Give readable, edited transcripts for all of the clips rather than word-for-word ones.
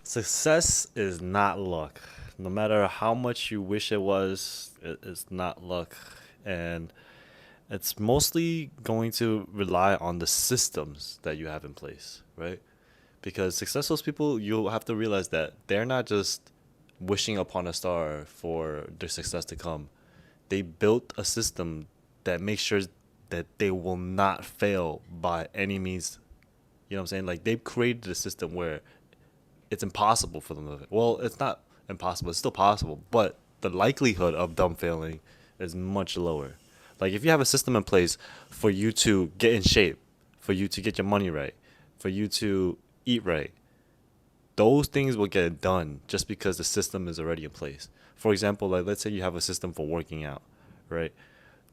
Success is not luck. No matter how much you wish it was, it's not luck. And it's mostly going to rely on the systems that you have in place, right? Because successful people, you'll have to realize that they're not just wishing upon a star for their success to come. They built a system that makes sure that they will not fail by any means. You know what I'm saying? Like they've created a system where it's impossible for them to. Well, it's not impossible. It's still possible, but the likelihood of them failing is much lower. Like if you have a system in place for you to get in shape, for you to get your money right, for you to eat right, those things will get done just because the system is already in place. For example, like let's say you have a system for working out, right?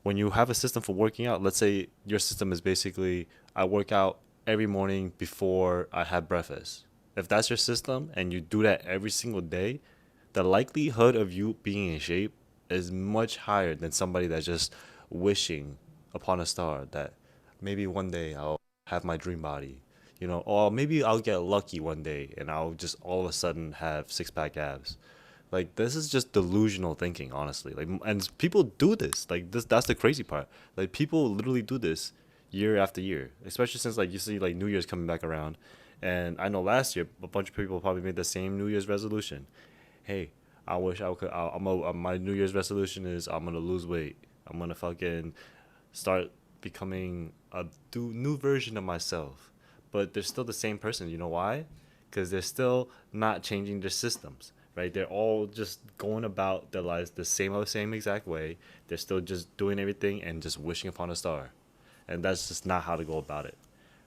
When you have a system for working out, let's say your system is basically I work out every morning before I have breakfast. If that's your system and you do that every single day, the likelihood of you being in shape is much higher than somebody that's just wishing upon a star that maybe one day I'll have my dream body, or maybe I'll get lucky one day and I'll just all of a sudden have six pack abs. Like this is just delusional thinking, honestly. Like, and people do this. Like that's the crazy part. Like people literally do this year after year, especially since like you see like New Year's coming back around, and I know last year a bunch of people probably made the same New Year's resolution. Hey, I wish I could. My New Year's resolution is I'm gonna lose weight. I'm gonna fucking start becoming a new version of myself. But they're still the same person. You know why? Because they're still not changing their systems, right? They're all just going about their lives the same exact way. They're still just doing everything and just wishing upon a star, and that's just not how to go about it,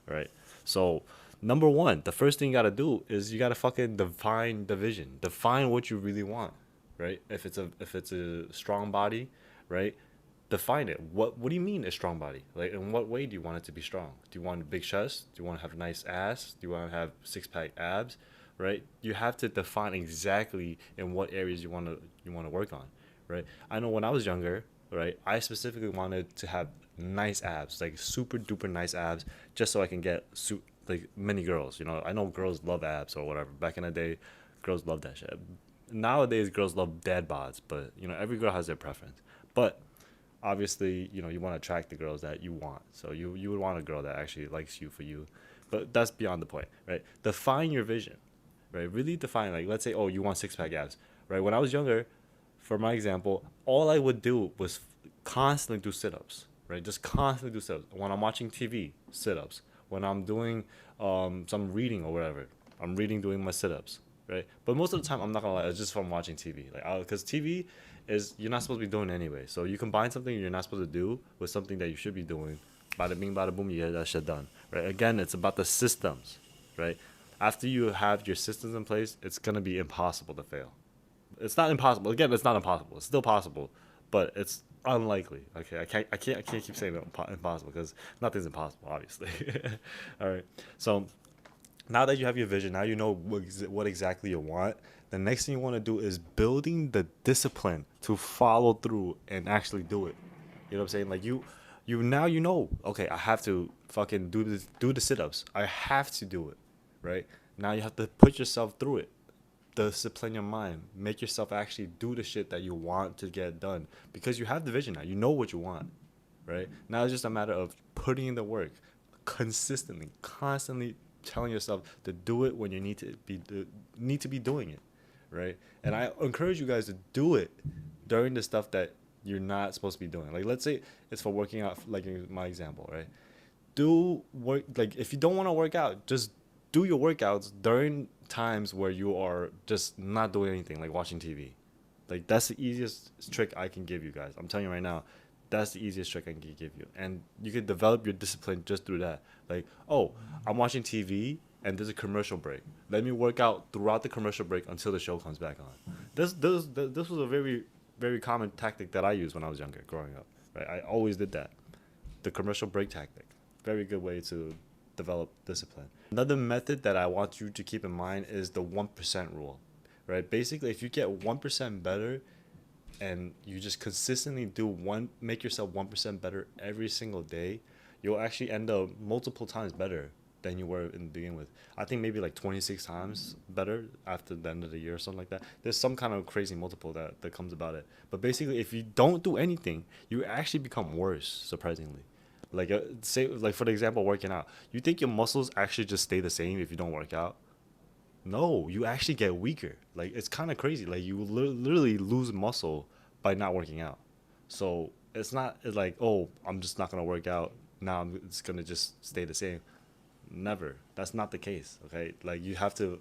right? So number one, the first thing you gotta do is you gotta fucking define the vision. Define what you really want, right? If it's a strong body, right? Define it. What do you mean a strong body? Like in what way do you want it to be strong? Do you want a big chest? Do you want to have a nice ass? Do you want to have six pack abs? Right? You have to define exactly in what areas you want to work on, right? I know when I was younger, right, I specifically wanted to have nice abs, like super duper nice abs, just so I can get like many girls. I know girls love abs or whatever. Back in the day, girls love that shit. Nowadays, girls love dad bods, but every girl has their preference. But obviously, you want to attract the girls that you want. So you would want a girl that actually likes you for you. But that's beyond the point, right? Define your vision, right? Really define, like, let's say, oh, you want six pack abs, right? When I was younger, for my example, all I would do was constantly do sit ups, right? Just constantly do sit ups. When I'm watching TV, sit ups. When I'm doing some reading or whatever, I'm reading, doing my sit ups, right? But most of the time, I'm not gonna lie, it's just from watching TV. Like, because TV is you're not supposed to be doing anyway. So you combine something you're not supposed to do with something that you should be doing. Bada bing, bada boom, you get that shit done, right? Again, it's about the systems, right? After you have your systems in place, it's gonna be impossible to fail. It's not impossible. Again, it's not impossible. It's still possible, but it's unlikely. Okay, I can't keep saying impossible because nothing's impossible, obviously. All right. So now that you have your vision, now you know what exactly you want. The next thing you want to do is building the discipline to follow through and actually do it. You know what I'm saying? Like you now you know. Okay, I have to fucking do the sit ups. I have to do it, right? Now you have to put yourself through it. Discipline your mind. Make yourself actually do the shit that you want to get done because you have the vision now. You know what you want, right? Now it's just a matter of putting in the work consistently, constantly telling yourself to do it when you need to be doing it, right? And I encourage you guys to do it during the stuff that you're not supposed to be doing. Like let's say it's for working out, like in my example, right? Do work like if you don't want to work out, just do your workouts during times where you are just not doing anything, like watching TV. Like that's the easiest trick I can give you guys. I'm telling you right now, that's the easiest trick I can give you, and you can develop your discipline just through that. Like, oh, I'm watching TV and there's a commercial break. Let me work out throughout the commercial break until the show comes back on. This was a very common tactic that I used when I was younger, growing up. Right, I always did that. The commercial break tactic, very good way to develop discipline. Another method that I want you to keep in mind is the 1% rule, right? Basically, if you get 1% better and you just consistently make yourself 1% better every single day, you'll actually end up multiple times better than you were in the beginning with. I think maybe like 26 times better after the end of the year or something like that. There's some kind of crazy multiple that comes about it. But basically, if you don't do anything, you actually become worse, surprisingly. Like say like for the example, working out. You think your muscles actually just stay the same if you don't work out? No, you actually get weaker. Like it's kind of crazy. Like you literally lose muscle by not working out. So it's like, oh, I'm just not gonna work out. Now it's gonna just stay the same. Never. That's not the case. Okay, like you have to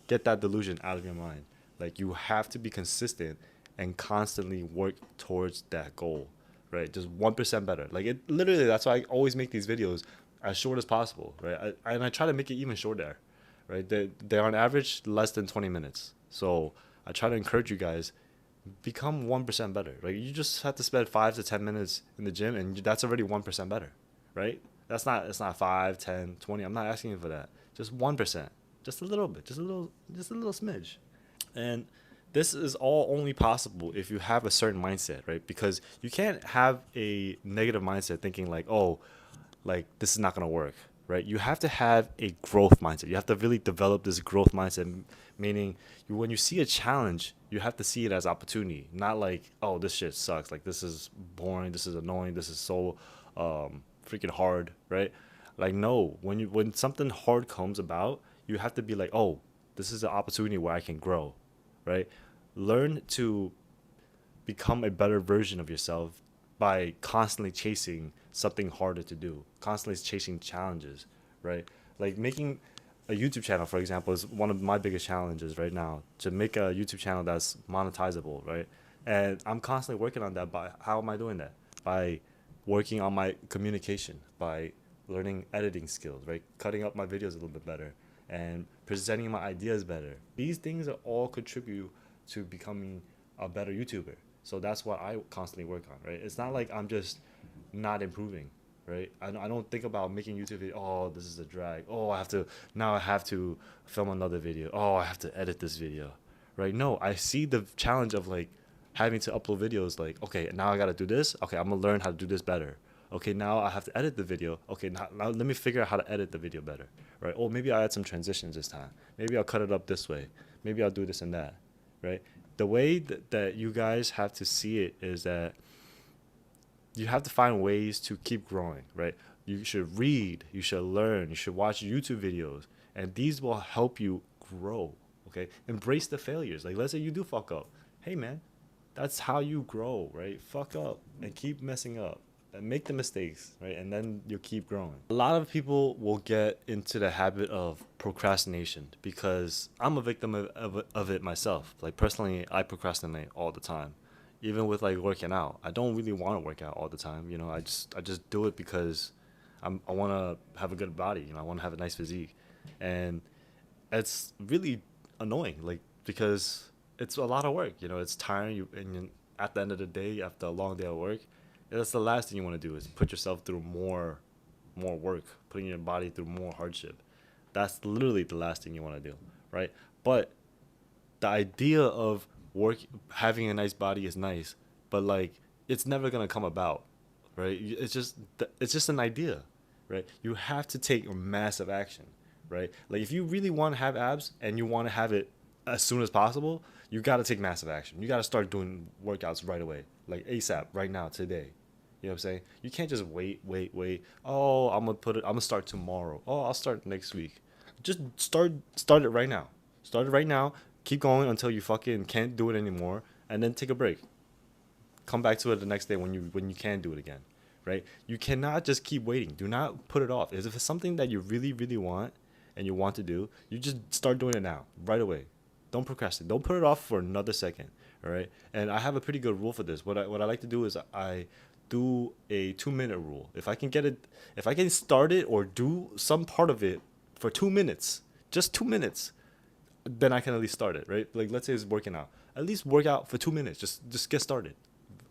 get that delusion out of your mind. Like you have to be consistent and constantly work towards that goal, right? Just 1% better. Like it literally. That's why I always make these videos as short as possible, right? And I try to make it even shorter, right? They're on average less than 20 minutes. So I try to encourage you guys become 1% better. Like you just have to spend 5 to 10 minutes in the gym, and that's already 1% better, right? That's not it's not 5, 10, 20. I'm not asking you for that. Just 1%, just a little bit, just a little smidge. And this is all only possible if you have a certain mindset, right? Because you can't have a negative mindset thinking like, oh, like this is not gonna work, right? You have to have a growth mindset. You have to really develop this growth mindset, meaning when you see a challenge, you have to see it as opportunity, not like, oh, this shit sucks. Like this is boring. This is annoying. This is so freaking hard, right? Like no, when something hard comes about, you have to be like, oh, this is an opportunity where I can grow, right? Learn to become a better version of yourself by constantly chasing something harder to do, constantly chasing challenges, right? Like making a YouTube channel, for example, is one of my biggest challenges right now, to make a YouTube channel that's monetizable, right? And I'm constantly working on that. By how am I doing that? By working on my communication, by learning editing skills, right? Cutting up my videos a little bit better and presenting my ideas better. These things are all contribute to becoming a better YouTuber. So that's what I constantly work on, right? It's not like I'm just not improving, right? I don't think about making YouTube video. Oh, this is a drag. Oh, I have to film another video. Oh, I have to edit this video, right? No, I see the challenge of like having to upload videos. Like, okay, now I got to do this. Okay, I'm gonna learn how to do this better. Okay, now I have to edit the video. Okay, now let me figure out how to edit the video better, right? Oh, maybe I'll add some transitions this time. Maybe I'll cut it up this way. Maybe I'll do this and that, right? The way that you guys have to see it is that you have to find ways to keep growing, right? You should read, you should learn, you should watch YouTube videos, and these will help you grow, okay? Embrace the failures. Like, let's say you do fuck up. Hey, man, that's how you grow, right? Fuck up and keep messing up and make the mistakes, right? And then you'll keep growing. A lot of people will get into the habit of procrastination because I'm a victim of it myself. Like, personally, I procrastinate all the time, even with like working out. I don't really want to work out all the time. You know, I just do it because I want to have a good body. You know, I want to have a nice physique, and it's really annoying. Like because it's a lot of work. You know, it's tiring. At the end of the day, after a long day of work, that's the last thing you want to do is put yourself through more work, putting your body through more hardship. That's literally the last thing you want to do, right? But the idea of work having a nice body is nice, but like it's never gonna come about, right? It's just an idea, right? You have to take massive action, right? Like if you really want to have abs and you want to have it as soon as possible, you got to take massive action. You got to start doing workouts right away, like ASAP, right now, today. You know what I'm saying? You can't just wait. Oh, I'm gonna start tomorrow. Oh, I'll start next week. Just start it right now. Start it right now. Keep going until you fucking can't do it anymore, and then take a break. Come back to it the next day when you can do it again, right? You cannot just keep waiting. Do not put it off. If it's something that you really want and you want to do, you just start doing it now, right away. Don't procrastinate. Don't put it off for another second. All right. And I have a pretty good rule for this. What I like to do is I do a 2 minute rule. If I can start it or do some part of it for 2 minutes, just 2 minutes, then I can at least start it, right? Like let's say it's working out. At least work out for 2 minutes. Just get started.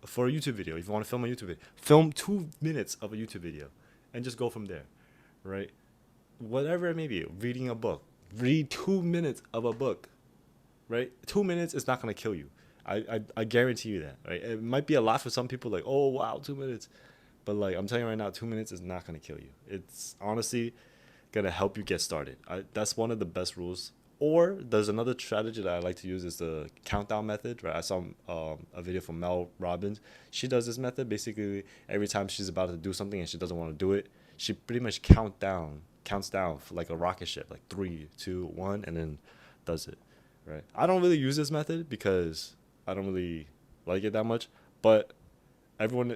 For a YouTube video, if you want to film a YouTube video, film 2 minutes of a YouTube video, and just go from there, right? Whatever it may be, reading a book, read 2 minutes of a book, right? 2 minutes is not gonna kill you. I guarantee you that, right? It might be a lot for some people, like, oh wow, 2 minutes, but like I'm telling you right now, 2 minutes is not gonna kill you. It's honestly gonna help you get started. That's one of the best rules. Or there's another strategy that I like to use is the countdown method. Right, I saw a video from Mel Robbins. She does this method basically every time she's about to do something and she doesn't want to do it. She pretty much counts down for like a rocket ship, like 3, 2, 1, and then does it. Right. I don't really use this method because I don't really like it that much, but everyone,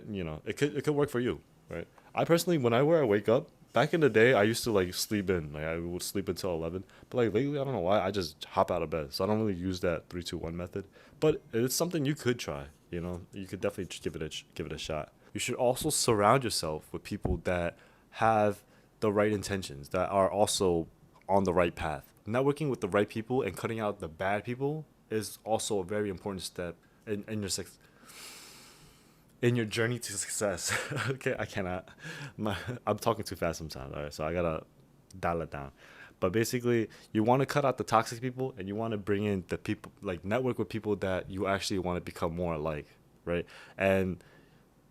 it could work for you, right? I personally, whenever I wake up, back in the day, I used to like sleep in, like I would sleep until 11. But like lately, I don't know why, I just hop out of bed, so I don't really use that 3, 2, 1 method. But it's something you could try. You could definitely give it a shot. You should also surround yourself with people that have the right intentions, that are also on the right path. Networking with the right people and cutting out the bad people is also a very important step in your journey to success. Okay, I cannot. I'm talking too fast sometimes. All right, so I gotta dial it down. But basically, you want to cut out the toxic people, and you want to bring in the people, like network with people that you actually want to become more like, right? And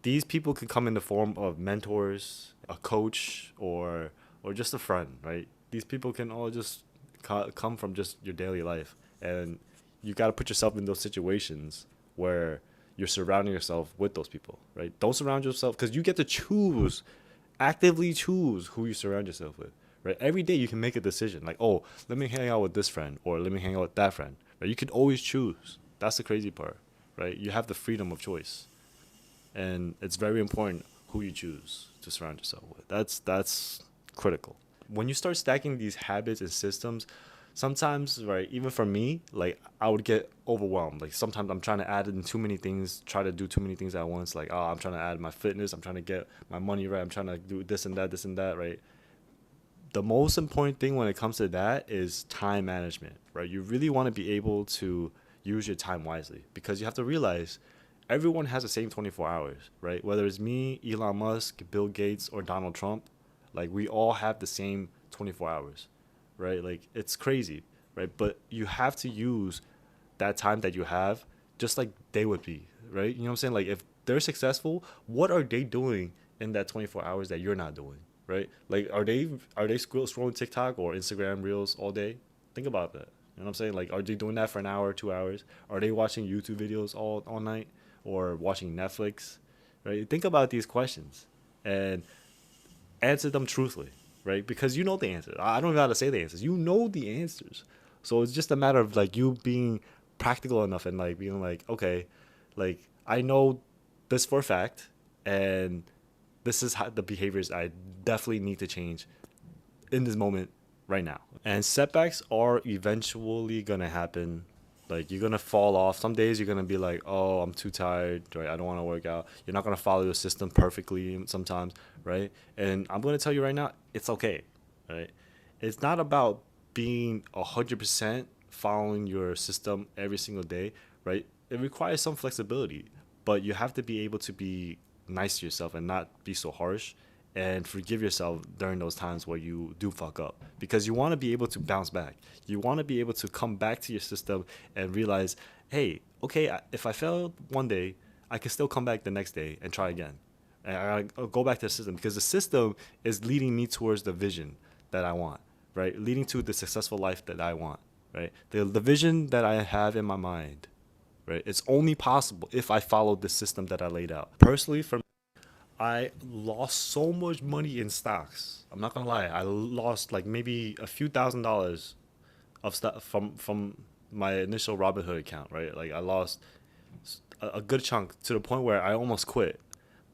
these people could come in the form of mentors, a coach, or just a friend, right? These people can all just come from just your daily life, and you got to put yourself in those situations where you're surrounding yourself with those people, right? Don't surround yourself because you get to choose, actively choose who you surround yourself with, right? Every day you can make a decision like, oh, let me hang out with this friend or let me hang out with that friend, right? You could always choose. That's the crazy part, right? You have the freedom of choice, and it's very important who you choose to surround yourself with. That's critical. When you start stacking these habits and systems, sometimes, right, even for me, like I would get overwhelmed. Like sometimes I'm trying to add in too many things, try to do too many things at once. Like, oh, I'm trying to add my fitness, I'm trying to get my money right, I'm trying to do this and that, right? The most important thing when it comes to that is time management, right? You really want to be able to use your time wisely because you have to realize everyone has the same 24 hours, right? Whether it's me, Elon Musk, Bill Gates, or Donald Trump, like we all have the same 24 hours, right? Like it's crazy, right? But you have to use that time that you have just like they would be, right? You know what I'm saying? Like if they're successful, what are they doing in that 24 hours that you're not doing, right? Like are they scrolling TikTok or Instagram Reels all day? Think about that. You know what I'm saying? Like are they doing that for an hour, 2 hours? Are they watching YouTube videos all night or watching Netflix? Right? Think about these questions and answer them truthfully, right? Because you know the answer. I don't gotta say the answers. You know the answers. So it's just a matter of like you being practical enough and like being like, okay, like I know this for a fact, and this is how the behaviors I definitely need to change in this moment right now. And setbacks are eventually gonna happen. Like you're gonna fall off. Some days you're gonna be like, "Oh, I'm too tired. Right? I don't want to work out." You're not gonna follow your system perfectly sometimes, right? And I'm gonna tell you right now, it's okay, right? It's not about being 100% following your system every single day, right? It requires some flexibility, but you have to be able to be nice to yourself and not be so harsh and forgive yourself during those times where you do fuck up because you want to be able to bounce back. You want to be able to come back to your system and realize, hey, okay, if I failed one day, I can still come back the next day and try again. And I go back to the system because the system is leading me towards the vision that I want, right? Leading to the successful life that I want, right? The vision that I have in my mind, right? It's only possible if I follow the system that I laid out. Personally, for I lost so much money in stocks. I'm not gonna lie. I lost like maybe a few $1,000s of stuff from my initial Robinhood account, right? Like I lost a good chunk to the point where I almost quit,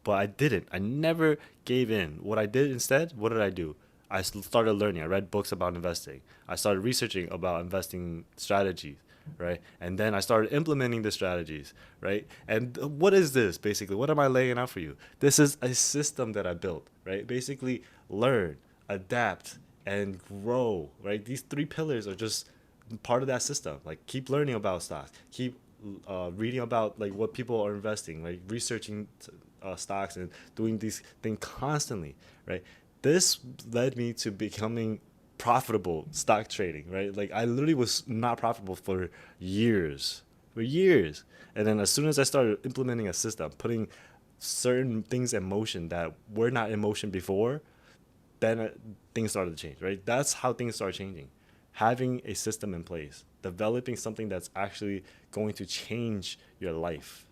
but I didn't. I never gave in. What I did instead, what did I do? I started learning. I read books about investing. I started researching about investing strategies, right? And then I started implementing the strategies, right? And what is this basically? What am I laying out for you? This is a system that I built, right? Basically, learn, adapt, and grow, right? These three pillars are just part of that system. Like, keep learning about stocks, keep reading about like what people are investing, like researching stocks and doing these things constantly, right? This led me to becoming profitable stock trading, right? Like I literally was not profitable for years. And then as soon as I started implementing a system, putting certain things in motion that were not in motion before, then things started to change, right? That's how things start changing. Having a system in place, developing something that's actually going to change your life.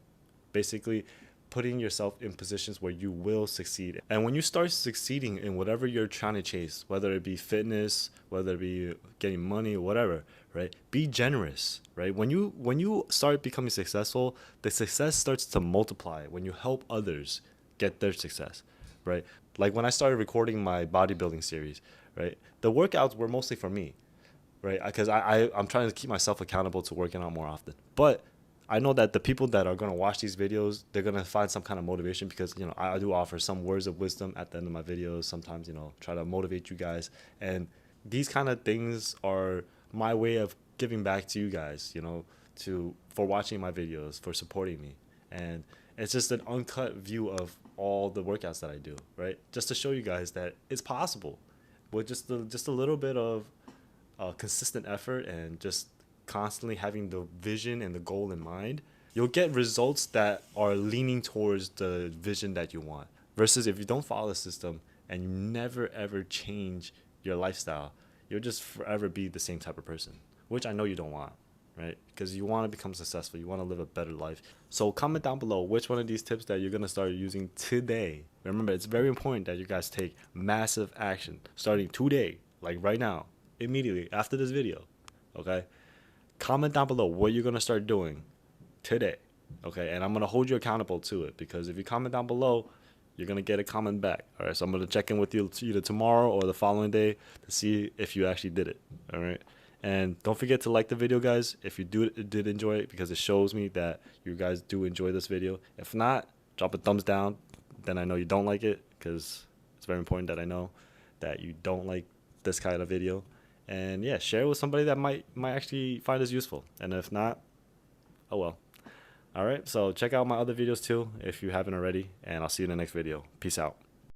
Basically, putting yourself in positions where you will succeed. And when you start succeeding in whatever you're trying to chase, whether it be fitness, whether it be getting money, whatever, right? Be generous, right? When you start becoming successful, the success starts to multiply when you help others get their success, right? Like when I started recording my bodybuilding series, right? The workouts were mostly for me, right? Because I'm trying to keep myself accountable to working out more often. But I know that the people that are gonna watch these videos, they're gonna find some kind of motivation because I do offer some words of wisdom at the end of my videos. Sometimes try to motivate you guys, and these kind of things are my way of giving back to you guys. For watching my videos, for supporting me, and it's just an uncut view of all the workouts that I do, right? Just to show you guys that it's possible with just a little bit of consistent effort and just constantly having the vision and the goal in mind, you'll get results that are leaning towards the vision that you want. Versus if you don't follow the system and you never ever change your lifestyle, you'll just forever be the same type of person, which I know you don't want, right? Because you want to become successful, you want to live a better life. So comment down below which one of these tips that you're going to start using today. Remember, it's very important that you guys take massive action starting today, like right now, immediately after this video. Okay, comment down below what you're going to start doing today. Okay, and I'm going to hold you accountable to it, because if you comment down below, you're going to get a comment back. All right, so I'm going to check in with you either tomorrow or the following day to see if you actually did it. All right, and don't forget to like the video, guys, if you did enjoy it, because it shows me that you guys do enjoy this video. If not, drop a thumbs down, then I know you don't like it, because it's very important that I know that you don't like this kind of video. And yeah, share it with somebody that might actually find this useful. And if not, oh well. All right, so check out my other videos too if you haven't already, and I'll see you in the next video. Peace out.